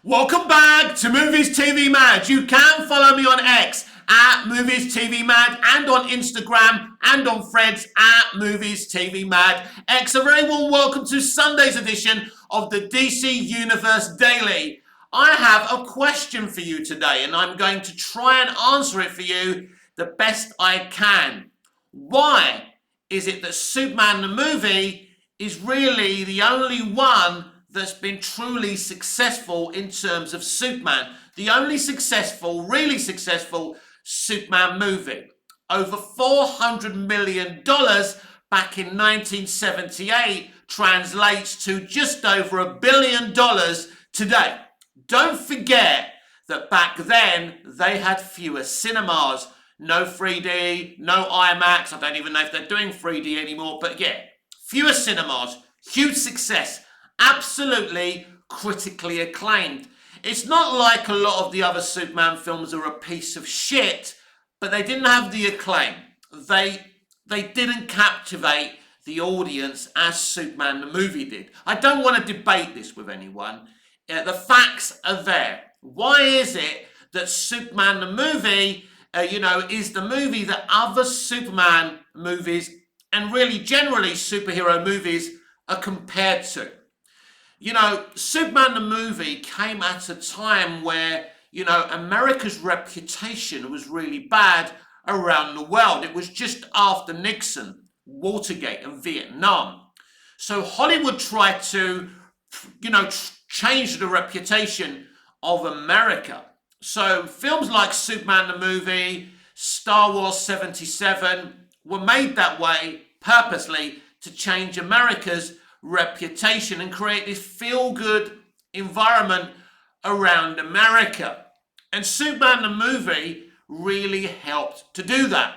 Welcome back to Movies TV Mad. You can follow me on X at Movies TV Mad and on Instagram and on Threads at Movies TV Mad. X, a very warm welcome to Sunday's edition of the DC Universe Daily. I have a question for you today and I'm going to try and answer it for you the best I can. Why is it that Superman the movie is really the only one that's been truly successful in terms of Superman? The only really successful Superman movie. Over $400 million back in 1978 translates to just over $1 billion today. Don't forget that back then they had fewer cinemas. No 3D, no IMAX. I don't even know if they're doing 3D anymore, but yeah, fewer cinemas, huge success. Absolutely critically acclaimed. It's not like a lot of the other Superman films are a piece of shit, but they didn't have the acclaim. They didn't captivate the audience as Superman the movie did. I don't want to debate this with anyone. The facts are there. Why is it that Superman the movie, is the movie that other Superman movies and really generally superhero movies are compared to? Superman the movie came at a time where, America's reputation was really bad around the world. It was just after Nixon, Watergate and Vietnam. So Hollywood tried to, change the reputation of America. So films like Superman the movie, Star Wars 77 were made that way purposely to change America's reputation and create this feel-good environment around America. And Superman the movie really helped to do that.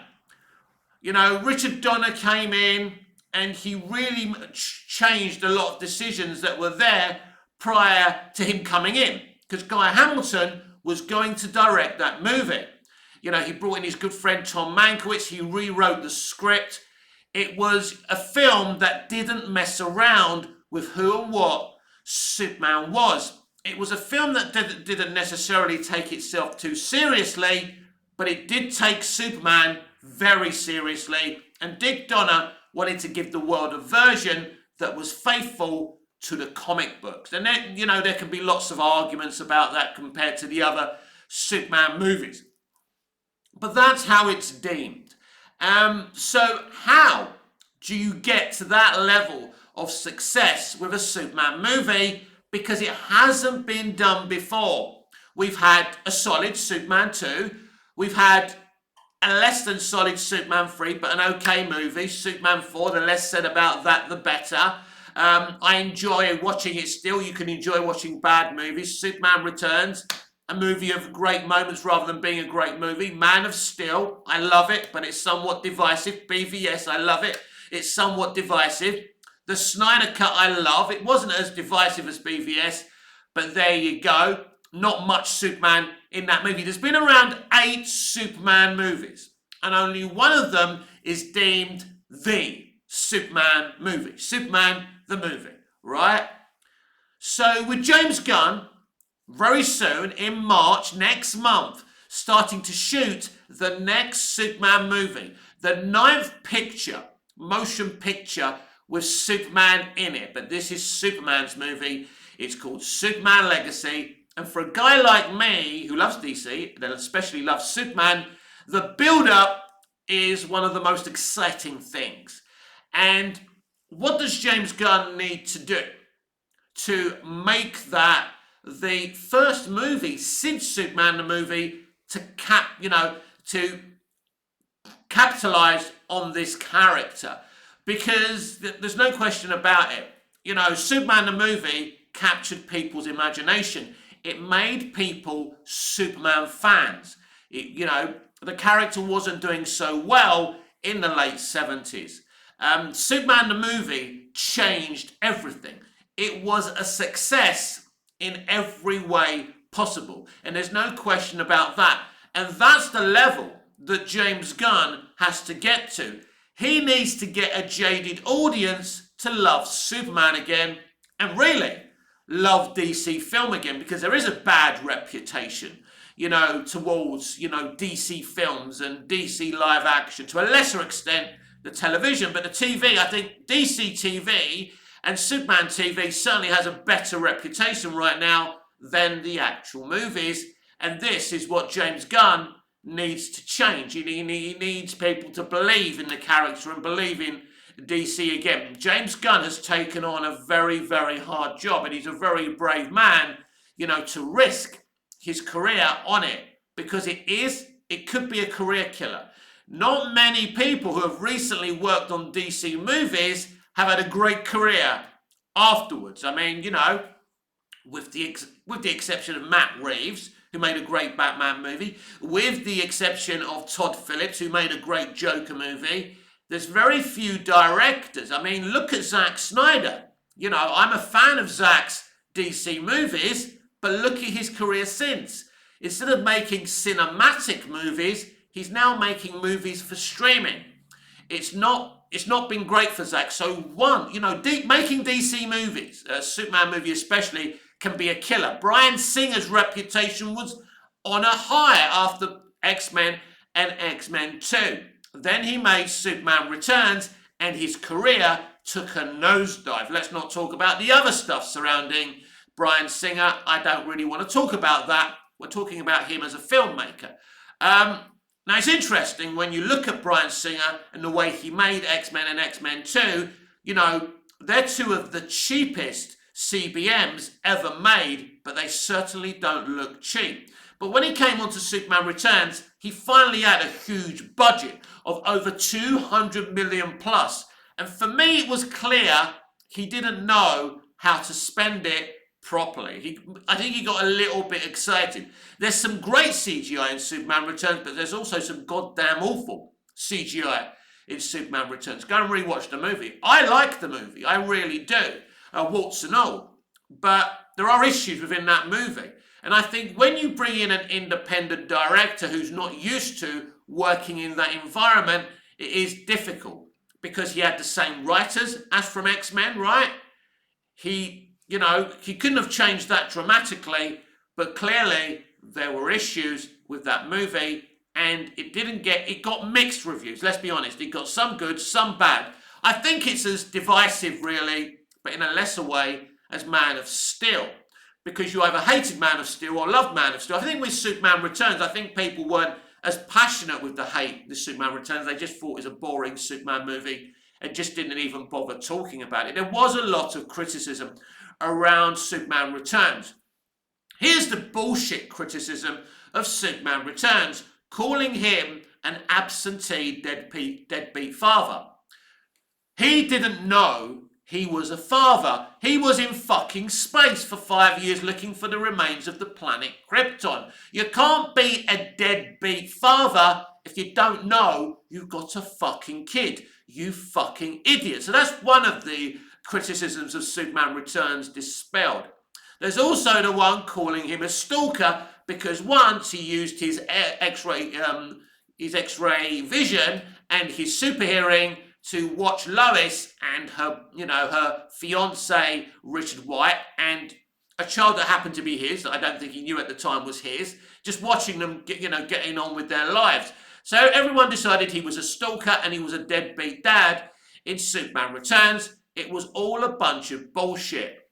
Richard Donner came in and he really changed a lot of decisions that were there prior to him coming in, because Guy Hamilton was going to direct that movie. He brought in his good friend Tom Mankiewicz, he rewrote the script. It was a film that didn't mess around with who and what Superman was. It was a film that didn't necessarily take itself too seriously, but it did take Superman very seriously. And Dick Donner wanted to give the world a version that was faithful to the comic books. And then, there can be lots of arguments about that compared to the other Superman movies. But that's how it's deemed. So how do you get to that level of success with a Superman movie? Because it hasn't been done before. We've had a solid Superman 2. We've had a less than solid Superman 3, but an okay movie. Superman 4, the less said about that, the better. I enjoy watching it still. You can enjoy watching bad movies. Superman Returns, a movie of great moments rather than being a great movie. Man of Steel, I love it, but it's somewhat divisive. BVS, I love it. It's somewhat divisive. The Snyder Cut, I love. It wasn't as divisive as BVS, but there you go. Not much Superman in that movie. There's been around 8 Superman movies, and only one of them is deemed the Superman movie. Superman the movie, right? So with James Gunn, very soon, in March, next month, starting to shoot the next Superman movie. The 9th motion picture with Superman in it. But this is Superman's movie. It's called Superman Legacy. And for a guy like me, who loves DC, and especially loves Superman, the build-up is one of the most exciting things. And what does James Gunn need to do to make that the first movie since Superman the movie to capitalize on this character? Because there's no question about it. Superman the movie captured people's imagination. It made people Superman fans. The character wasn't doing so well in the late 70s. Superman the movie changed everything. It was a success in every way possible. And there's no question about that. And that's the level that James Gunn has to get to. He needs to get a jaded audience to love Superman again. And really, love DC film again, because there is a bad reputation, towards, DC films and DC live action, to a lesser extent the television, but the TV, I think DC TV and Superman TV certainly has a better reputation right now than the actual movies, and this is what James Gunn needs to change. He needs people to believe in the character and believe in DC again. James Gunn has taken on a very, very hard job, and he's a very brave man, to risk his career on it, because it could be a career killer. Not many people who have recently worked on DC movies have had a great career afterwards. I mean, with the exception of Matt Reeves, who made a great Batman movie, with the exception of Todd Phillips, who made a great Joker movie, there's very few directors. I mean, look at Zack Snyder. I'm a fan of Zack's DC movies, but look at his career since. Instead of making cinematic movies, he's now making movies for streaming. It's not been great for Zack. So making DC movies, a Superman movie especially, can be a killer. Bryan Singer's reputation was on a high after X-Men and X-Men 2. Then he made Superman Returns, and his career took a nosedive. Let's not talk about the other stuff surrounding Bryan Singer. I don't really want to talk about that. We're talking about him as a filmmaker. Now, it's interesting when you look at Bryan Singer and the way he made X-Men and X-Men 2, they're two of the cheapest CBMs ever made, but they certainly don't look cheap. But when he came onto Superman Returns, he finally had a huge budget of over 200 million plus. And for me, it was clear he didn't know how to spend it properly. I think he got a little bit excited. There's some great CGI in Superman Returns, but there's also some goddamn awful CGI in Superman Returns. Go and rewatch the movie. I like the movie. I really do. Warts and all. But there are issues within that movie. And I think when you bring in an independent director who's not used to working in that environment, it is difficult, because he had the same writers as from X-Men, right? He couldn't have changed that dramatically, but clearly there were issues with that movie, and it got mixed reviews. Let's be honest. It got some good, some bad. I think it's as divisive, really, but in a lesser way, as Man of Steel, because you either hated Man of Steel or loved Man of Steel. I think with Superman Returns, I think people weren't as passionate with the Superman Returns. They just thought it was a boring Superman movie and just didn't even bother talking about it. There was a lot of criticism around Superman Returns. Here's the bullshit criticism of Superman Returns, calling him an absentee deadbeat father. He didn't know he was a father. He was in fucking space for 5 years looking for the remains of the planet Krypton. You can't be a deadbeat father if you don't know you've got a fucking kid. You fucking idiot. So that's one of the criticisms of Superman Returns dispelled. There's also the one calling him a stalker, because once he used his X-ray vision and his super hearing to watch Lois and her fiance Richard White and a child that happened to be his, that I don't think he knew at the time was his, just watching them getting on with their lives. So everyone decided he was a stalker and he was a deadbeat dad. In Superman Returns, it was all a bunch of bullshit.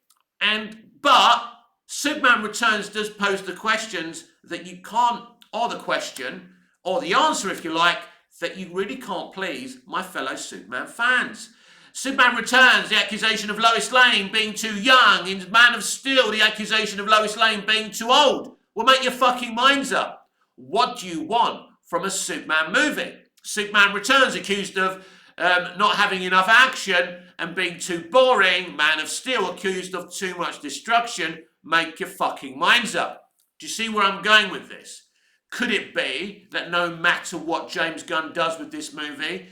But Superman Returns does pose the questions that you can't, or the question, or the answer if you like, that you really can't please my fellow Superman fans. Superman Returns, the accusation of Lois Lane being too young. In Man of Steel, the accusation of Lois Lane being too old. Well, make your fucking minds up. What do you want from a Superman movie? Superman Returns accused of not having enough action and being too boring. Man of Steel accused of too much destruction. Make your fucking minds up. Do you see where I'm going with this? Could it be that no matter what James Gunn does with this movie,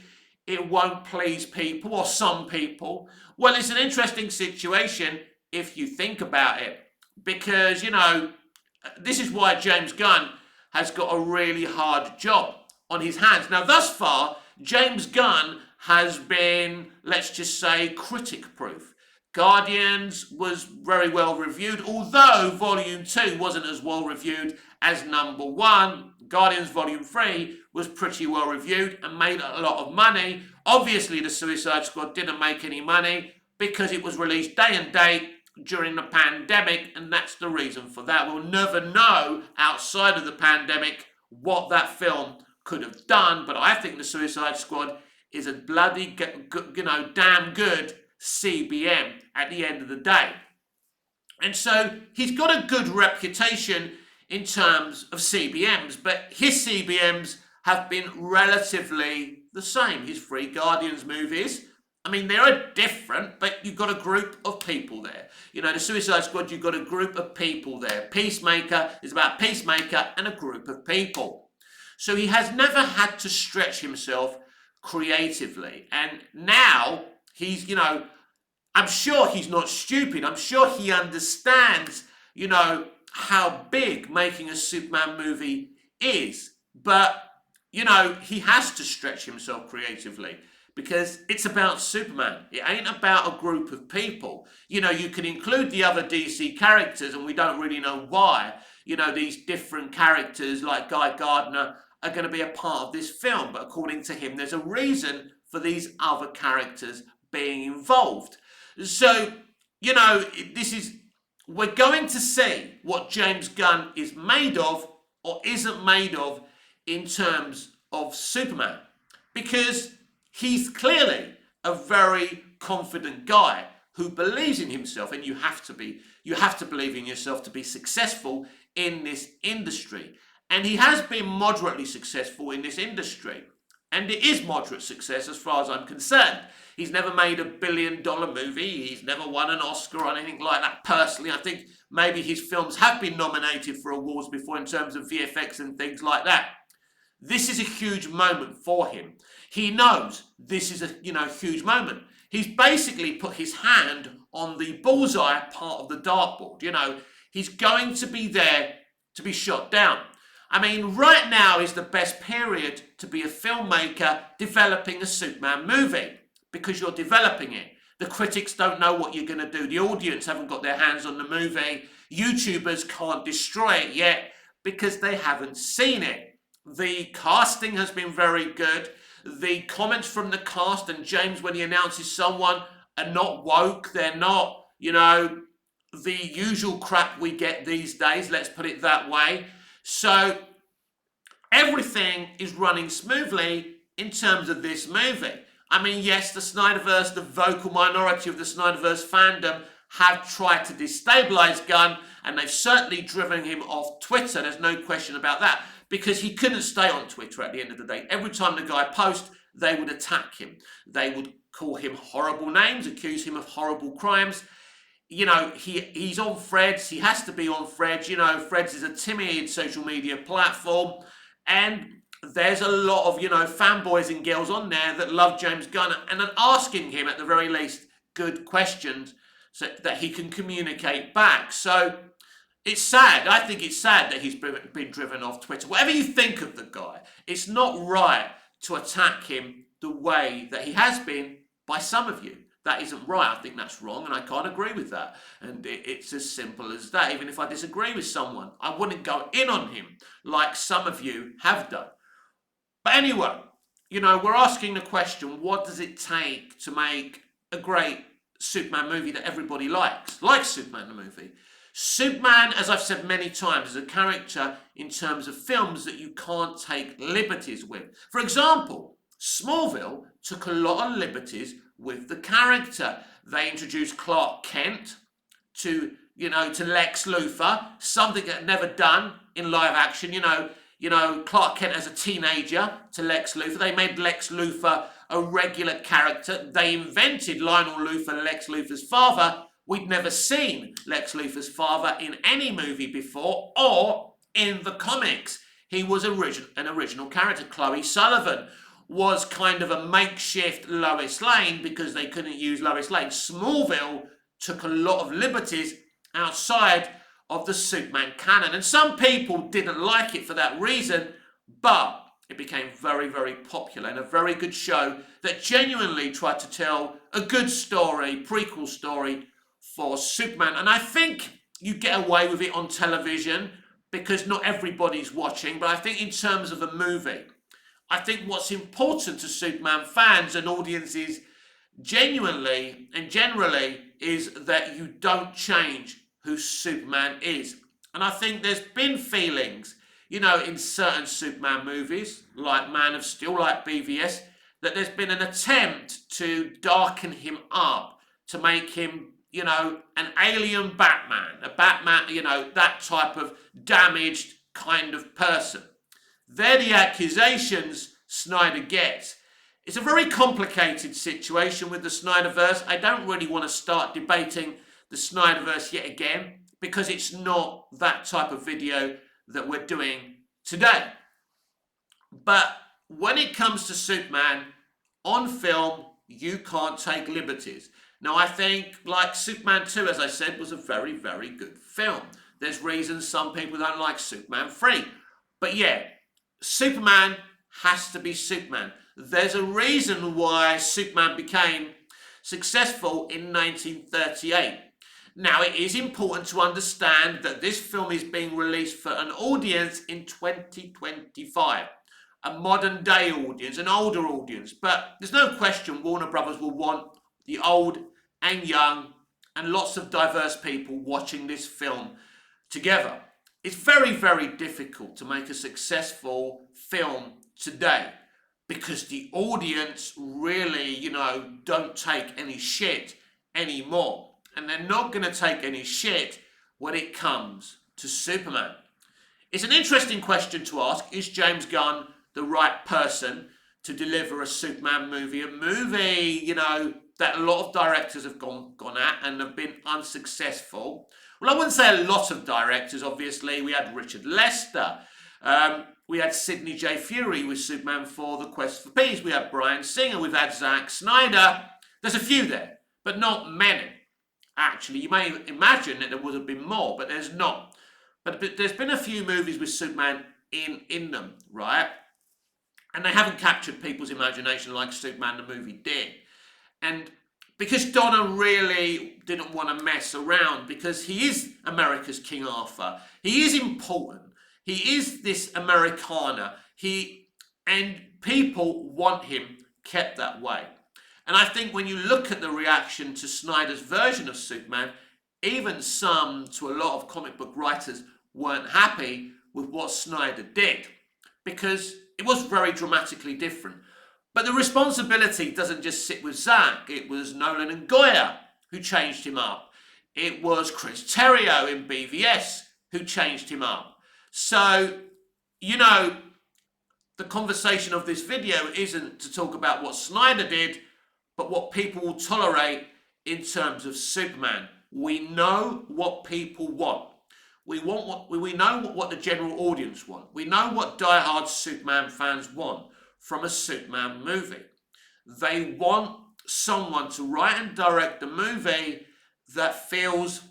it won't please people, or some people? Well, it's an interesting situation if you think about it, because, this is why James Gunn has got a really hard job on his hands. Now, thus far, James Gunn has been, let's just say, critic-proof. Guardians was very well reviewed, although Volume 2 wasn't as well reviewed as number 1. Guardians Volume 3 was pretty well reviewed and made a lot of money. Obviously, The Suicide Squad didn't make any money because it was released day and date during the pandemic, and that's the reason for that. We'll never know outside of the pandemic what that film could have done, but I think The Suicide Squad is a bloody, damn good CBM at the end of the day. And so he's got a good reputation in terms of CBMs, but his CBMs have been relatively the same. His 3 Guardians movies, I mean, they're different, but you've got a group of people there. The Suicide Squad, you've got a group of people there. Peacemaker is about Peacemaker and a group of people. So he has never had to stretch himself creatively. And now he's, I'm sure he's not stupid. I'm sure he understands, how big making a Superman movie is. But, he has to stretch himself creatively because it's about Superman. It ain't about a group of people. You can include the other DC characters, and we don't really know why. These different characters like Guy Gardner are going to be a part of this film. But according to him, there's a reason for these other characters being involved. So, we're going to see what James Gunn is made of or isn't made of in terms of Superman. Because he's clearly a very confident guy who believes in himself, and you have to believe in yourself to be successful in this industry. And he has been moderately successful in this industry. And it is moderate success as far as I'm concerned. He's never made a $1 billion movie. He's never won an Oscar or anything like that. Personally, I think maybe his films have been nominated for awards before in terms of VFX and things like that. This is a huge moment for him. He knows this is a huge moment. He's basically put his hand on the bullseye part of the dartboard. He's going to be there to be shot down. I mean, right now is the best period to be a filmmaker developing a Superman movie because you're developing it. The critics don't know what you're going to do. The audience haven't got their hands on the movie. YouTubers can't destroy it yet because they haven't seen it. The casting has been very good. The comments from the cast and James when he announces someone are not woke. They're not, the usual crap we get these days. Let's put it that way. So everything is running smoothly in terms of this movie. I mean, yes, the Snyderverse, the vocal minority of the Snyderverse fandom have tried to destabilize Gunn, and they've certainly driven him off Twitter. There's no question about that, because he couldn't stay on Twitter at the end of the day. Every time the guy posts, they would attack him. They would call him horrible names, accuse him of horrible crimes. He's on Threads. He has to be on Threads. Threads is a timid social media platform. And there's a lot of, fanboys and girls on there that love James Gunn and are asking him, at the very least, good questions so that he can communicate back. So it's sad. I think it's sad that he's been driven off Twitter. Whatever you think of the guy, it's not right to attack him the way that he has been by some of you. That isn't right. I think that's wrong, and I can't agree with that. And it's as simple as that. Even if I disagree with someone, I wouldn't go in on him like some of you have done. But anyway, we're asking the question, what does it take to make a great Superman movie that everybody likes? Like Superman the movie. Superman, as I've said many times, is a character in terms of films that you can't take liberties with. For example, Smallville took a lot of liberties with the character. They introduced Clark Kent to Lex Luthor, something that never done in live action. Clark Kent as a teenager to Lex Luthor. They made Lex Luthor a regular character. They invented Lionel Luthor, Lex Luthor's father. We'd never seen Lex Luthor's father in any movie before or in the comics. He was an original character. Chloe Sullivan was kind of a makeshift Lois Lane because they couldn't use Lois Lane. Smallville took a lot of liberties outside of the Superman canon. And some people didn't like it for that reason, but it became very, very popular and a very good show that genuinely tried to tell a good story, prequel story for Superman. And I think you get away with it on television because not everybody's watching. But I think in terms of a movie, I think what's important to Superman fans and audiences genuinely and generally is that you don't change who Superman is. And I think there's been feelings, in certain Superman movies, like Man of Steel, like BVS, that there's been an attempt to darken him up, to make him, an alien Batman, a Batman, that type of damaged kind of person. They're the accusations Snyder gets. It's a very complicated situation with the Snyderverse. I don't really want to start debating the Snyderverse yet again because it's not that type of video that we're doing today. But when it comes to Superman, on film, you can't take liberties. Now, I think, like Superman 2, as I said, was a very, very good film. There's reasons some people don't like Superman 3. But yeah, Superman has to be Superman. There's a reason why Superman became successful in 1938. Now, it is important to understand that this film is being released for an audience in 2025. A modern day audience, an older audience. But there's no question Warner Brothers will want the old and young and lots of diverse people watching this film together. It's very, very difficult to make a successful film today because the audience really, don't take any shit anymore. And they're not going to take any shit when it comes to Superman. It's an interesting question to ask. Is James Gunn the right person to deliver a Superman movie? A movie, that a lot of directors have gone at and have been unsuccessful. Well, I wouldn't say a lot of directors, obviously. We had Richard Lester. We had Sidney J. Furie with Superman 4, The Quest for Peace. We had Bryan Singer. We've had Zack Snyder. There's a few there, but not many. Actually, you may imagine that there would have been more, but there's not. But there's been a few movies with Superman in them, right? And they haven't captured people's imagination like Superman the movie did. And because Donner really didn't want to mess around, because he is America's King Arthur. He is important. He is this Americana. And people want him kept that way. And I think when you look at the reaction to Snyder's version of Superman, even to a lot of comic book writers weren't happy with what Snyder did because it was very dramatically different. But the responsibility doesn't just sit with Zack. It was Nolan and Goya who changed him up. It was Chris Terrio in BVS who changed him up. So, the conversation of this video isn't to talk about what Snyder did, but what people will tolerate in terms of Superman. We know what people want. We know what the general audience want. We know what diehard Superman fans want from a Superman movie. They want someone to write and direct a movie that feels,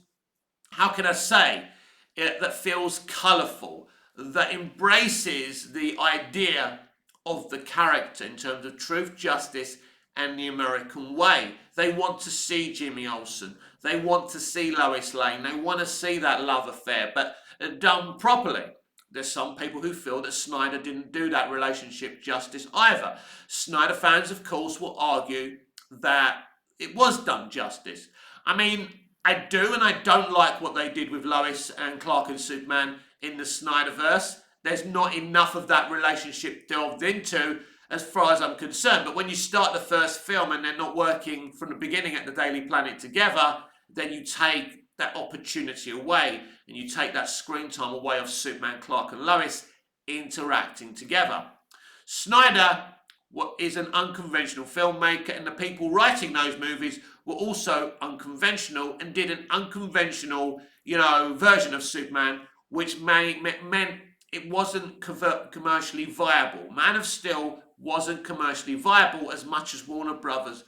that feels colourful, that embraces the idea of the character in terms of truth, justice, and the American way. They want to see Jimmy Olsen. They want to see Lois Lane. They want to see that love affair, but done properly. There's some people who feel that Snyder didn't do that relationship justice either. Snyder fans, of course, will argue that it was done justice. I mean, I do and I don't like what they did with Lois and Clark and Superman in the Snyderverse. There's not enough of that relationship delved into as far as I'm concerned. But when you start the first film and they're not working from the beginning at the Daily Planet together, then you take that opportunity away and you take that screen time away of Superman, Clark and Lois interacting together. Snyder is an unconventional filmmaker, and the people writing those movies were also unconventional and did an unconventional, version of Superman, which meant it wasn't commercially viable. Man of Steel wasn't commercially viable as much as Warner Brothers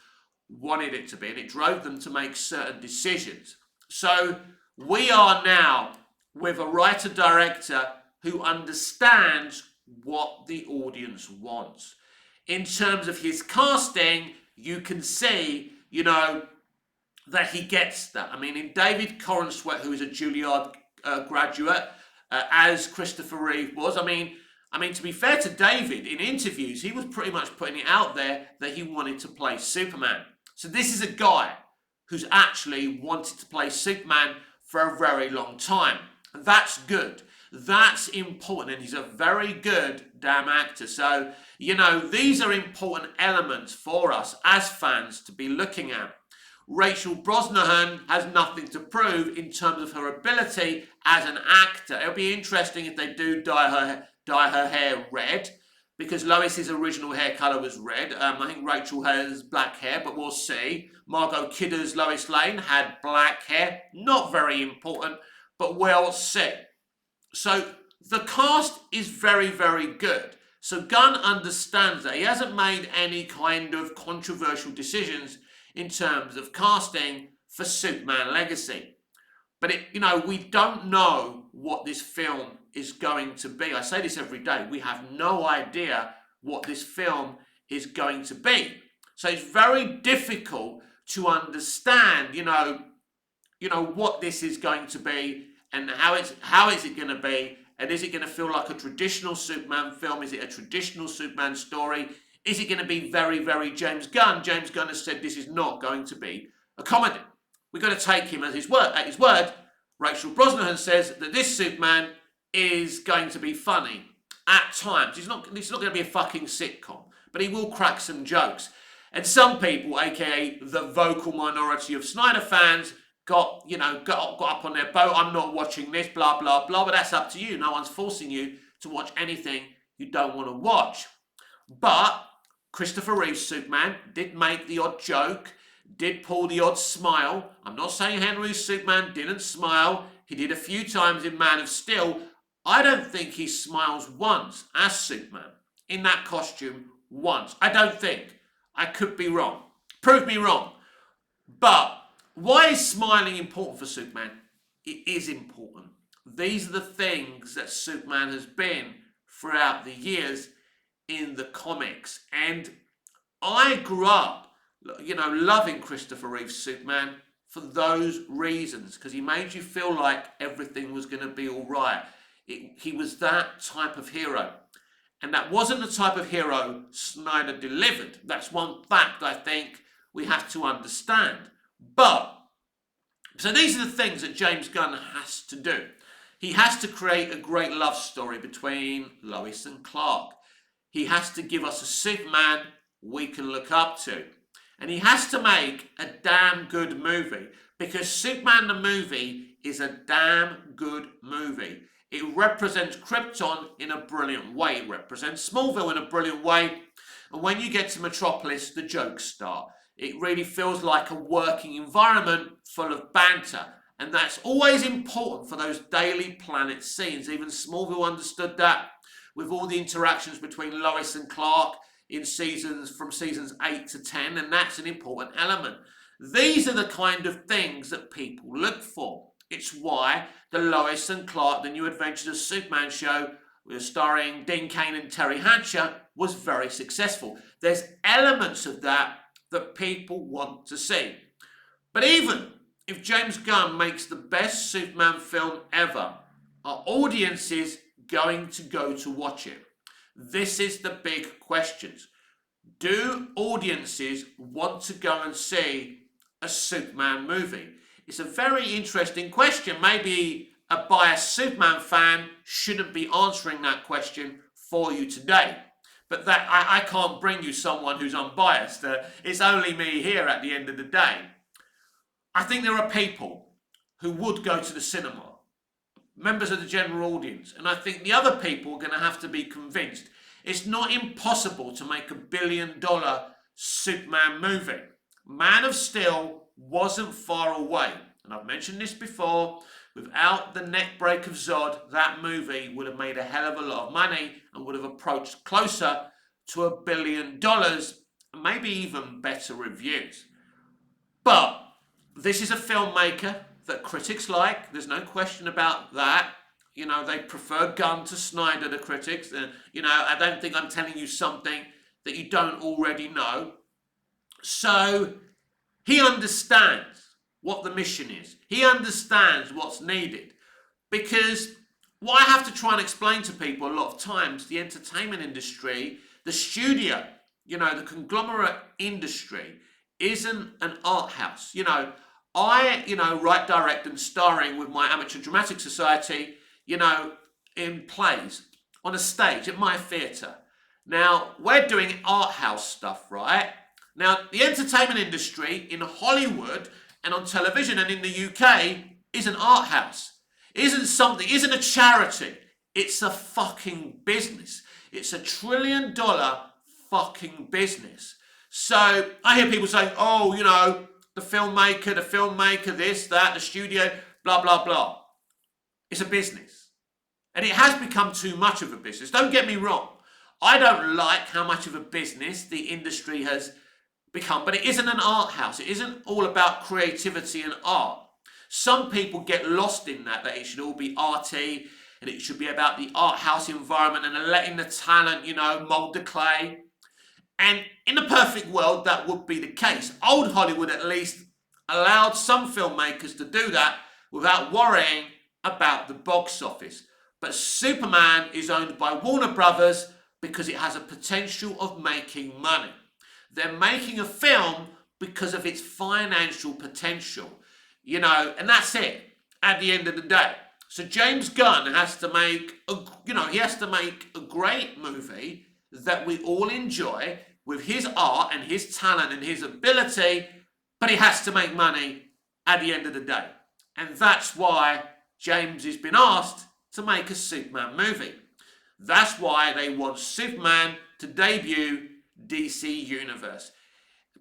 wanted it to be, and it drove them to make certain decisions. So we are now with a writer-director who understands what the audience wants. In terms of his casting, you can see, that he gets that. I mean, in David Corenswet, who is a Juilliard graduate, as Christopher Reeve was, I mean, to be fair to David, in interviews, he was pretty much putting it out there that he wanted to play Superman. So this is a guy who's actually wanted to play Superman for a very long time. And that's good. That's important. And he's a very good damn actor. So, these are important elements for us as fans to be looking at. Rachel Brosnahan has nothing to prove in terms of her ability as an actor. It'll be interesting if they do dye her hair red, because Lois's original hair colour was red. I think Rachel has black hair, but we'll see. Margot Kidder's Lois Lane had black hair. Not very important, but we'll see. So the cast is very, very good. So Gunn understands that. He hasn't made any kind of controversial decisions in terms of casting for Superman Legacy. But we don't know what this film is going to be. I say this every day. We have no idea what this film is going to be. So it's very difficult to understand, what this is going to be and how is it going to be, and is it going to feel like a traditional Superman film? Is it a traditional Superman story? Is it going to be very, very James Gunn? James Gunn has said this is not going to be a comedy. We've got to take him at his word. Rachel Brosnahan says that this Superman is going to be funny at times. It's not going to be a fucking sitcom, but he will crack some jokes. And some people, aka the vocal minority of Snyder fans, got up on their boat. I'm not watching this, blah, blah, blah. But that's up to you. No one's forcing you to watch anything you don't want to watch. But Christopher Reeve's Superman did make the odd joke, did pull the odd smile. I'm not saying Henry's Superman didn't smile. He did a few times in Man of Steel. I don't think he smiles once as Superman in that costume once. I don't think. I could be wrong. Prove me wrong. But why is smiling important for Superman? It is important. These are the things that Superman has been throughout the years in the comics. And I grew up, loving Christopher Reeve's Superman for those reasons, because he made you feel like everything was going to be all right. He was that type of hero. And that wasn't the type of hero Snyder delivered. That's one fact I think we have to understand. So these are the things that James Gunn has to do. He has to create a great love story between Lois and Clark. He has to give us a Superman we can look up to. And he has to make a damn good movie, because Superman the movie is a damn good movie. It represents Krypton in a brilliant way. It represents Smallville in a brilliant way. And when you get to Metropolis, the jokes start. It really feels like a working environment full of banter. And that's always important for those Daily Planet scenes. Even Smallville understood that with all the interactions between Lois and Clark in from seasons 8 to 10. And that's an important element. These are the kind of things that people look for. It's why the Lois and Clark, the New Adventures of Superman show, starring Dean Cain and Terry Hatcher, was very successful. There's elements of that people want to see. But even if James Gunn makes the best Superman film ever, are audiences going to go to watch it? This is the big question. Do audiences want to go and see a Superman movie? It's a very interesting question. Maybe a biased Superman fan shouldn't be answering that question for you today. But that I can't bring you someone who's unbiased. It's only me here at the end of the day. I think there are people who would go to the cinema, members of the general audience, and I think the other people are going to have to be convinced. It's not impossible to make $1 billion Superman movie. Man of Steel wasn't far away. And I've mentioned this before. Without the neck break of Zod, that movie would have made a hell of a lot of money and would have approached closer to $1 billion and maybe even better reviews. But this is a filmmaker that critics like. There's no question about that. they prefer Gunn to Snyder, the critics. I don't think I'm telling you something that you don't already know. So he understands what the mission is. He understands what's needed. Because what I have to try and explain to people a lot of times, the entertainment industry, the studio, the conglomerate industry isn't an art house. I, write, direct and starring with my Amateur Dramatic Society, in plays, on a stage, at my theatre. Now, we're doing art house stuff, right? Now, the entertainment industry in Hollywood and on television and in the UK is an art house. Isn't a charity. It's a fucking business. It's $1 trillion fucking business. So I hear people saying, oh, the filmmaker, this, that, the studio, blah, blah, blah. It's a business. And it has become too much of a business. Don't get me wrong. I don't like how much of a business the industry has become, but it isn't an art house. It isn't all about creativity and art. Some people get lost in that it should all be arty and it should be about the art house environment and letting the talent, mold the clay. And in a perfect world, that would be the case. Old Hollywood at least allowed some filmmakers to do that without worrying about the box office. But Superman is owned by Warner Brothers because it has a potential of making money. They're making a film because of its financial potential, and that's it at the end of the day. So James Gunn has to make a great movie that we all enjoy with his art and his talent and his ability, but he has to make money at the end of the day. And that's why James has been asked to make a Superman movie. That's why they want Superman to debut DC Universe.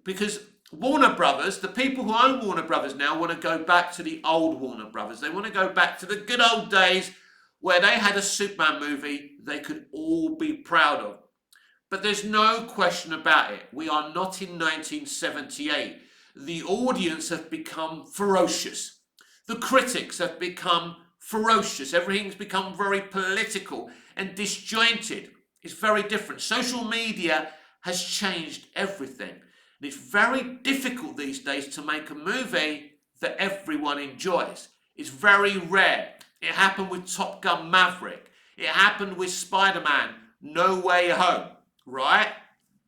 Because Warner Brothers, the people who own Warner Brothers now want to go back to the old Warner Brothers. They want to go back to the good old days where they had a Superman movie they could all be proud of. But there's no question about it. We are not in 1978. The audience have become ferocious. The critics have become ferocious. Everything's become very political and disjointed. It's very different. Social media has changed everything. And it's very difficult these days to make a movie that everyone enjoys. It's very rare. It happened with Top Gun Maverick. It happened with Spider-Man No Way Home, right?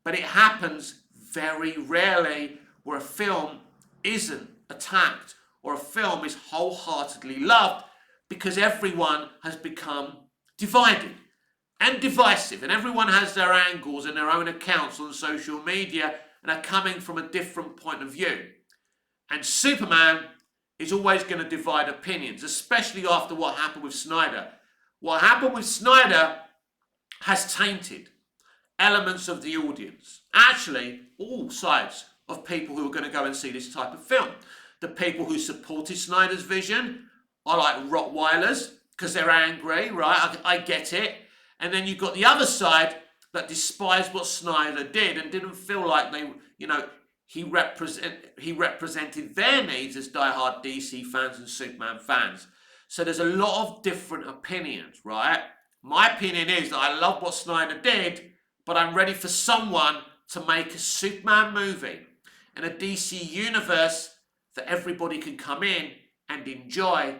But it happens very rarely where a film isn't attacked or a film is wholeheartedly loved because everyone has become divided and divisive, and everyone has their angles and their own accounts on social media and are coming from a different point of view. And Superman is always going to divide opinions, especially after what happened with Snyder. What happened with Snyder has tainted elements of the audience. Actually, all sides of people who are going to go and see this type of film. The people who supported Snyder's vision are like Rottweilers because they're angry, right? I get it. And then you've got the other side that despised what Snyder did and didn't feel like he represented their needs as diehard DC fans and Superman fans. So there's a lot of different opinions, right? My opinion is that I love what Snyder did, but I'm ready for someone to make a Superman movie and a DC universe that everybody can come in and enjoy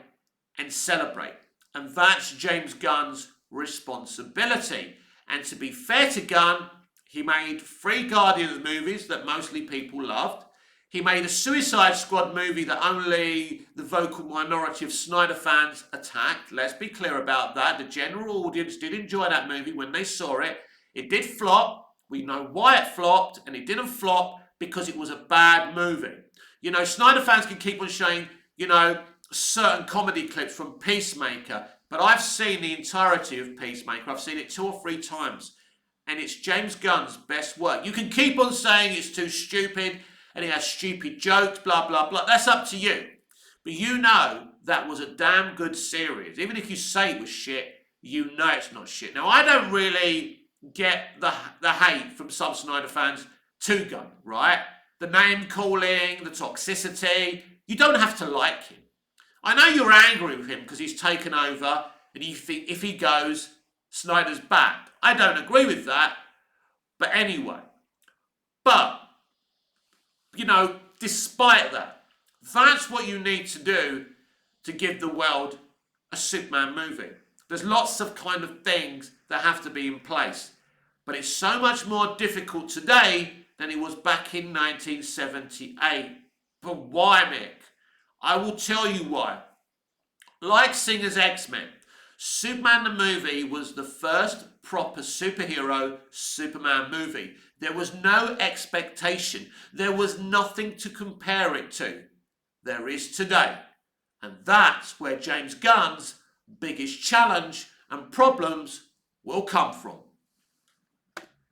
and celebrate. And that's James Gunn's responsibility. And to be fair to Gunn, he made 3 Guardians movies that mostly people loved. He made a Suicide Squad movie that only the vocal minority of Snyder fans attacked. Let's be clear about that. The general audience did enjoy that movie when they saw it. It did flop. We know why it flopped, and it didn't flop because it was a bad movie. Snyder fans can keep on showing, certain comedy clips from Peacemaker, but I've seen the entirety of Peacemaker. I've seen it 2 or 3 times, and it's James Gunn's best work. You can keep on saying it's too stupid, and it has stupid jokes, blah, blah, blah. That's up to you. But that was a damn good series. Even if you say it was shit, it's not shit. Now, I don't really get the hate from some Snyder fans to Gunn, right? The name calling, the toxicity. You don't have to like him. I know you're angry with him because he's taken over And you think if he goes, Snyder's back. I don't agree with that. But anyway. But, despite that, that's what you need to do to give the world a Superman movie. There's lots of kind of things that have to be in place. But it's so much more difficult today than it was back in 1978. But why, Mick? I will tell you why. Like Singer's X-Men, Superman the movie was the first proper superhero Superman movie. There was no expectation. There was nothing to compare it to. There is today. And that's where James Gunn's biggest challenge and problems will come from.